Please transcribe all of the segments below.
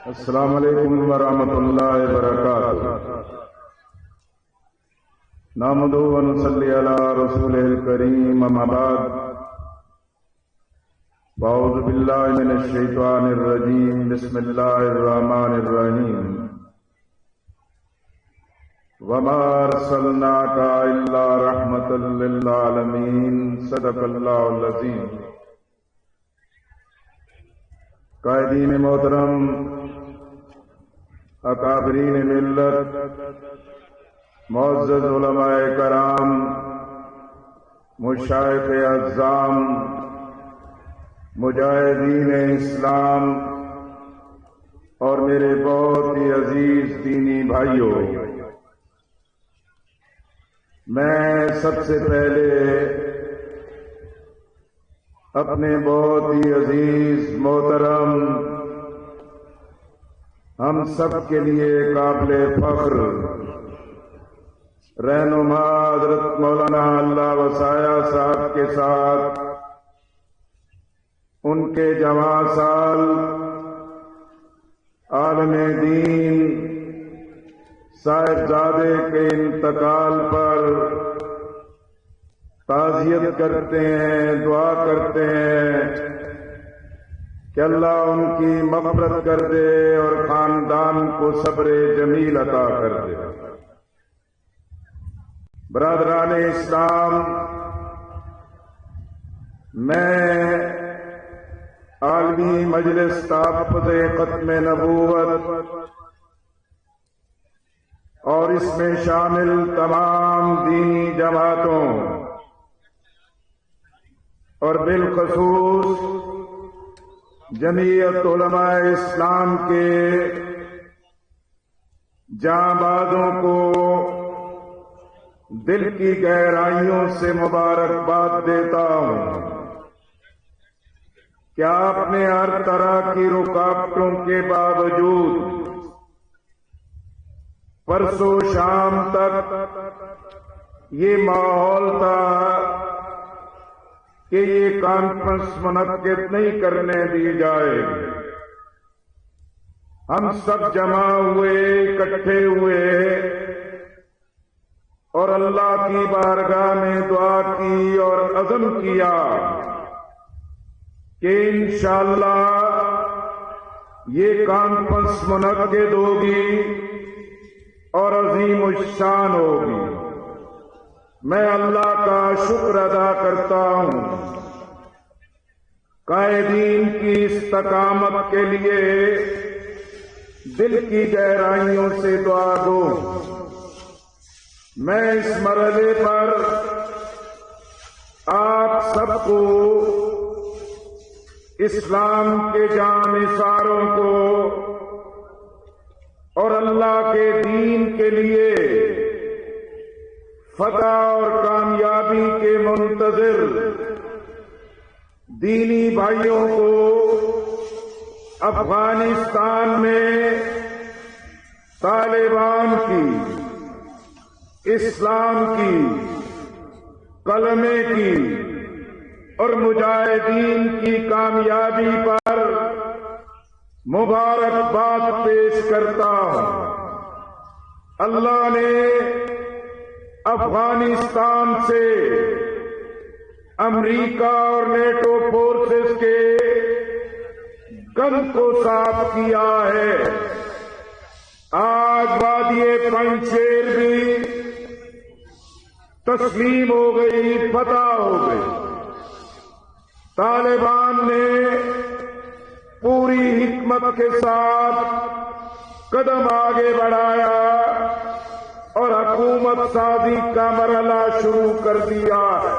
السلام علیکم ورحمۃ اللہ وبرکاتہ۔ نحمدہ و نصلی علی رسولہ الکریم، اما بعد، اعوذ باللہ من الشیطان الرجیم، بسم اللہ الرحمن الرحیم۔ وما ارسلناک الا رحمۃ للعالمین، صدق اللہ العظیم۔ قائدین محترم، اکابرین ملت، معزز علماء کرام، مشائخ اعظام، مجاہدین اسلام اور میرے بہت ہی عزیز دینی بھائیوں، میں سب سے پہلے اپنے بہت ہی عزیز محترم، ہم سب کے لیے قابل فخر رہنما حضرت مولانا اللہ وسایہ صاحب کے ساتھ ان کے جواں سال عالم دین صاحبزادے کے انتقال پر تعزیت کرتے ہیں، دعا کرتے ہیں کہ اللہ ان کی مغفرت کر دے اور خاندان کو صبر جمیل عطا کر دے۔ برادران اسلام، میں عالمی مجلس تحفظ ختم نبوت اور اس میں شامل تمام دینی جماعتوں اور بالخصوص جمعیت علماء اسلام کے جاں بازوں کو دل کی گہرائیوں سے مبارکباد دیتا ہوں کہ آپ نے ہر طرح کی رکاوٹوں کے باوجود پرسوں شام تک یہ ماحول تھا کہ یہ کانفرنس منعقد نہیں کرنے دی جائے، ہم سب جمع ہوئے، اکٹھے ہوئے اور اللہ کی بارگاہ میں دعا کی اور عزم کیا کہ انشاءاللہ یہ کانفرنس منعقد ہوگی اور عظیم الشان ہوگی۔ میں اللہ کا شکر ادا کرتا ہوں، قائدین کی استقامت کے لیے دل کی گہرائیوں سے دعا گو۔ میں اس مرحلے پر آپ سب کو، اسلام کے جاں نثاروں کو اور اللہ کے دین کے لیے فتح اور کامیابی کے منتظر دینی بھائیوں کو افغانستان میں طالبان کی، اسلام کی، کلمے کی اور مجاہدین کی کامیابی پر مبارکباد پیش کرتا ہوں۔ اللہ نے افغانستان سے امریکہ اور نیٹو فورسز کے گند کو صاف کیا ہے۔ آج وادی پنجشیر بھی تسلیم ہو گئی، فتح ہو گئی۔ طالبان نے پوری حکمت کے ساتھ قدم آگے بڑھایا اور حکومت سازی کا مرحلہ شروع کر دیا ہے۔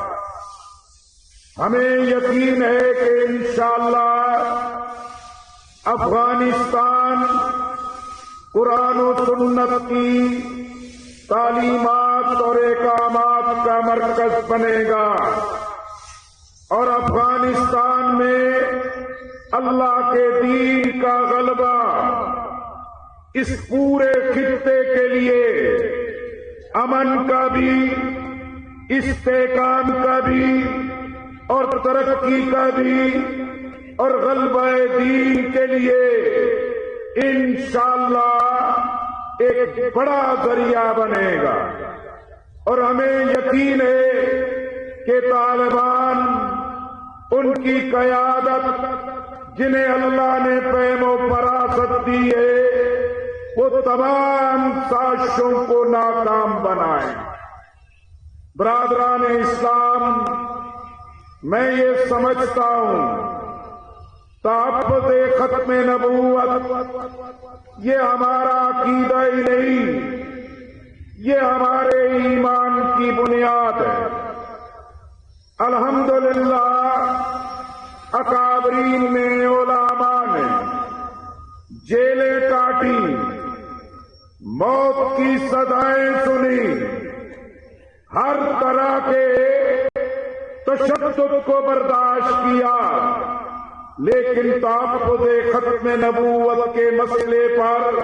ہمیں یقین ہے کہ انشاءاللہ افغانستان قرآن و سنت کی تعلیمات اور احکامات کا مرکز بنے گا اور افغانستان میں اللہ کے دین کا غلبہ اس پورے خطے کے لیے امن کا بھی، استحکام کا بھی اور ترقی کا بھی اور غلبہ دین کے لیے انشاءاللہ ایک بڑا ذریعہ بنے گا، اور ہمیں یقین ہے کہ طالبان، ان کی قیادت جنہیں اللہ نے فہم و فراست دی ہے، وہ تمام سازشوں کو ناکام بنائیں۔ برادران اسلام، میں یہ سمجھتا ہوں تحفظ ختم نبوت یہ ہمارا عقیدہ ہی نہیں، یہ ہمارے ایمان کی بنیاد ہے۔ الحمدللہ اکابرین نے، علماء نے جیلیں کاٹی، موت کی صدائیں سنی، ہر طرح کے تشدد کو برداشت کیا، لیکن تحفظ ختم نبوت کے مسئلے پر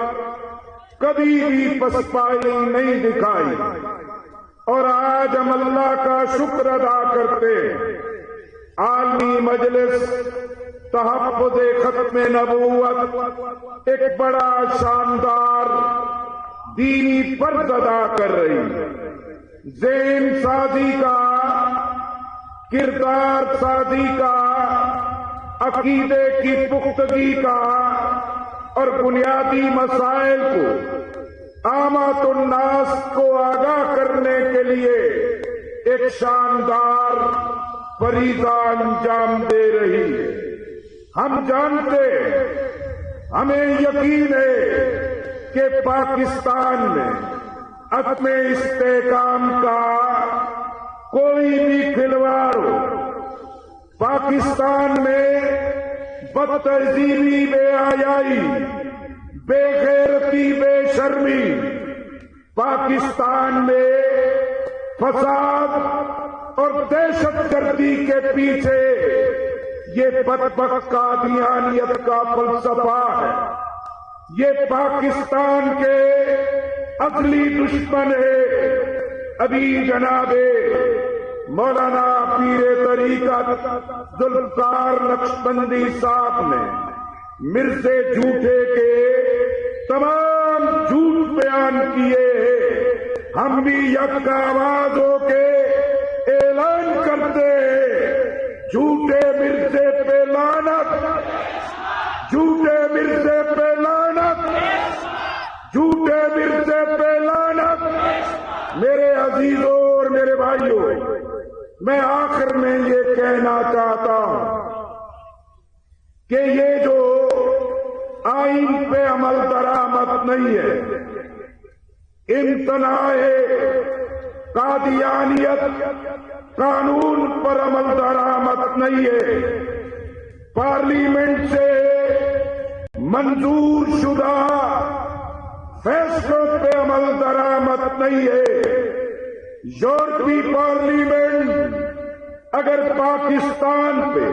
کبھی بھی پسپائی نہیں دکھائی۔ اور آج ہم اللہ کا شکر ادا کرتے ہیں، عالمی مجلس تحفظ ختم نبوت ایک بڑا شاندار دینی فرض ادا کر رہی ہے۔ ذہن سازی کا، کردار سازی کا، عقیدے کی پختگی کا اور بنیادی مسائل کو عامت الناس کو آگاہ کرنے کے لیے ایک شاندار فریضہ انجام دے رہی ہے۔ ہم جانتے ہیں، ہمیں یقین ہے کہ پاکستان میں عدم استحکام کا کوئی بھی کھلواڑ ہو، پاکستان میں بدتہذیبی، بے حیائی، بے غیرتی، بے شرمی، پاکستان میں فساد اور دہشت گردی کے پیچھے یہ بدبخت قادیانیت کا فلسفہ ہے۔ یہ پاکستان کے اصلی دشمن ہے۔ ابھی جناب مولانا پیر طریقت ذوالفقار نقشبندی صاحب نے مرزے جھوٹے کے تمام جھوٹ بیان کیے ہیں۔ ہم بھی یک آواز ہو کے اعلان کرتے ہیں، جھوٹے مرزے پہ لعنت، جھوٹے مرزے پہ لعنت، جھوٹے مرزے پہ لعنت۔ میرے عزیزوں اور میرے بھائیوں، میں آخر میں یہ کہنا چاہتا ہوں کہ یہ جو آئین پہ عمل درآمد نہیں ہے، امتناع قادیانیت قانون پر عمل درآمد نہیں ہے، پارلیمنٹ سے منظور شدہ فیصلوں پہ عمل درآمد نہیں ہے۔ یورپی پارلیمنٹ اگر پاکستان پہ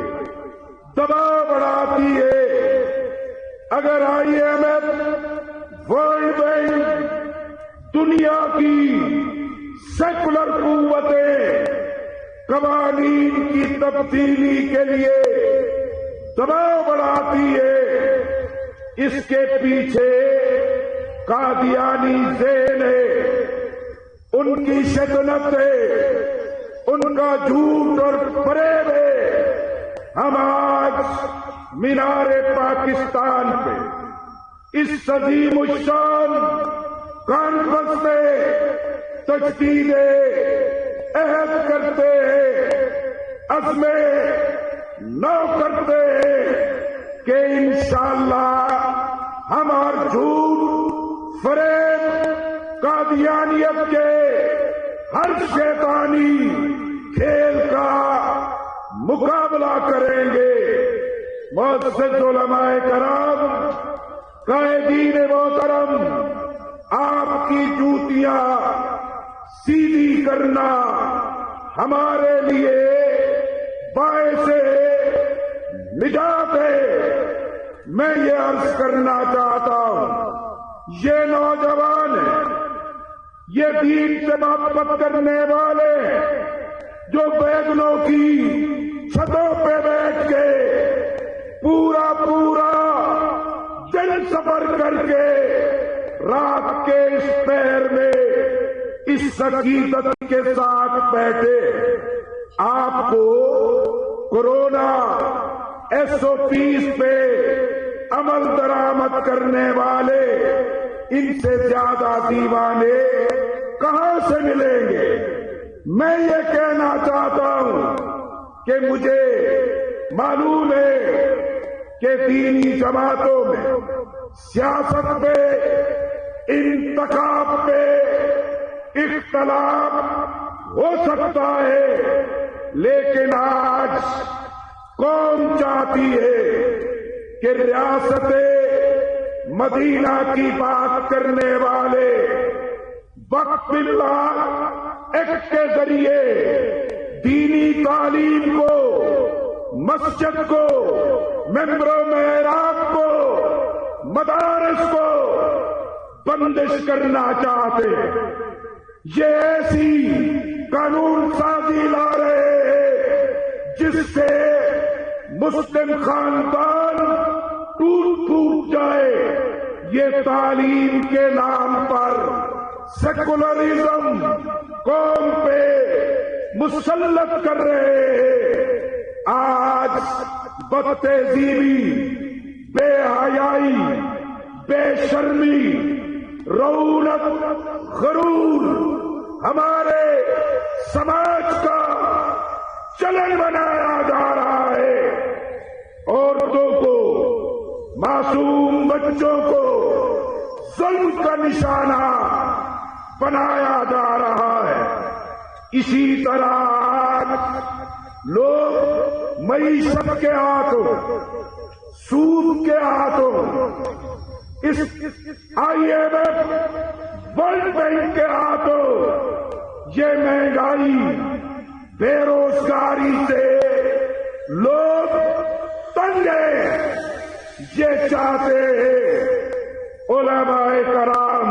دباؤ بڑھاتی ہے، اگر IMF، ورلڈ بینک، دنیا کی سیکولر قوتیں قوانین کی تبدیلی کے لیے دباؤ بڑھاتی ہے، اس کے پیچھے قادیانی ذہن ہے، ان کی شیطنت ہے، ان کا جھوٹ اور فریب ہے۔ ہم آج مینار پاکستان پہ اس عظیم الشان کانفرنس میں تجدید عہد کرتے ہیں، عزم نو کرتے ہیں کہ انشاءاللہ ہم اور جھوٹ، فریب، قادیانیت کے ہر شیطانی کھیل کا مقابلہ کریں گے۔ معزز علماء کرام، قائدین محترم، آپ کی جوتیاں سیدھی کرنا ہمارے لیے باعث نجات ہے۔ میں یہ عرض کرنا چاہتا ہوں، یہ نوجوان ہیں، یہ دین سے محبت کرنے والے ہیں، جو بیگنوں کی چھتوں پہ بیٹھ کے پورا دن سفر کر کے رات کے اس پہر میں اس عقیدت کے ساتھ بیٹھے آپ کو کورونا SOPs پہ عمل درآمد کرنے والے ان سے زیادہ دیوانے کہاں سے ملیں گے؟ میں یہ کہنا چاہتا ہوں کہ مجھے معلوم ہے کہ دینی جماعتوں میں سیاست پہ انتخاب پہ اختلاف ہو سکتا ہے، لیکن آج قوم چاہتی ہے کہ ریاست مدینہ کی بات کرنے والے وقف اللہ ایکٹ کے ذریعے دینی تعلیم کو، مسجد کو، ممبروں محراب کو، مدارس کو بندش کرنا چاہتے ہیں۔ یہ ایسی قانون سازی لا رہے ہیں جس سے مسلم خاندان ٹوٹ پھوٹ جائے۔ یہ تعلیم کے نام پر سیکولرزم قوم پہ مسلط کر رہے ہیں۔ آج بدتہذیبی، بے حیائی، بے شرمی، رعونت، غرور ہمارے سماج کا چلن بنایا جا رہا ہے۔ عورتوں کو، معصوم بچوں کو ظلم کا نشانہ بنایا جا رہا ہے۔ اسی طرح آج لوگ معیشت کے ہاتھوں، سود کے ہاتھوں، اس IMF، ورلڈ بینک کے ہاتھوں یہ مہنگائی، بے روزگاری سے لوگ تنگ ہیں۔ یہ چاہتے ہیں علماء کرام،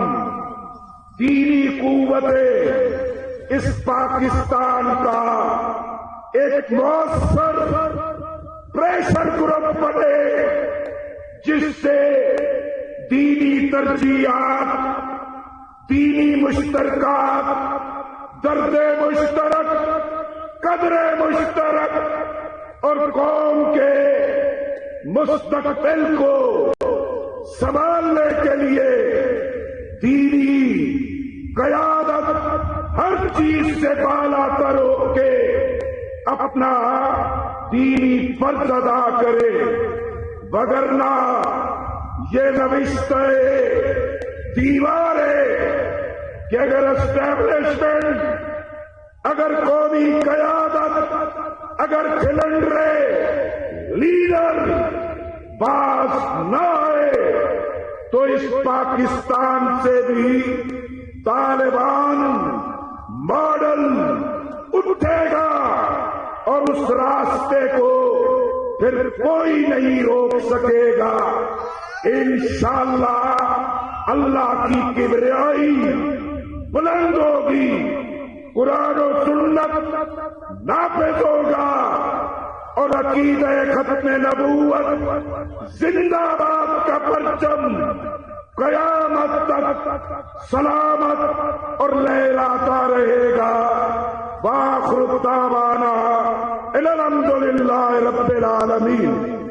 دینی قوتیں اس پاکستان کا ایک مؤثر پریشر گروپ بنے جس سے دینی ترجیحات، دینی مشترکات، درد مشترک، قدر مشترک اور قوم کے مستقبل کو سنبھالنے کے لیے دینی قیادت ہر چیز سے بالا تر ہو کے اپنا دینی فرض ادا کرے، وگرنہ یہ نوشتہ دیوار ہے کہ اگر اسٹیبلشمنٹ، اگر قومی قیادت، اگر کھلنڈرے لیڈر باز نہ آئے تو اس پاکستان سے بھی طالبان ماڈل اٹھے گا اور اس راستے کو پھر کوئی نہیں روک سکے گا۔ انشاءاللہ اللہ کی کبریائی بلند ہوگی، قرآن و سنت نافذ ہوگا اور عقیدہ ختم نبوت زندہ باد کا پرچم قیامت تک سلامت اور لہراتا رہے گا۔ وآخر دعوانا الحمدللہ رب العالمین۔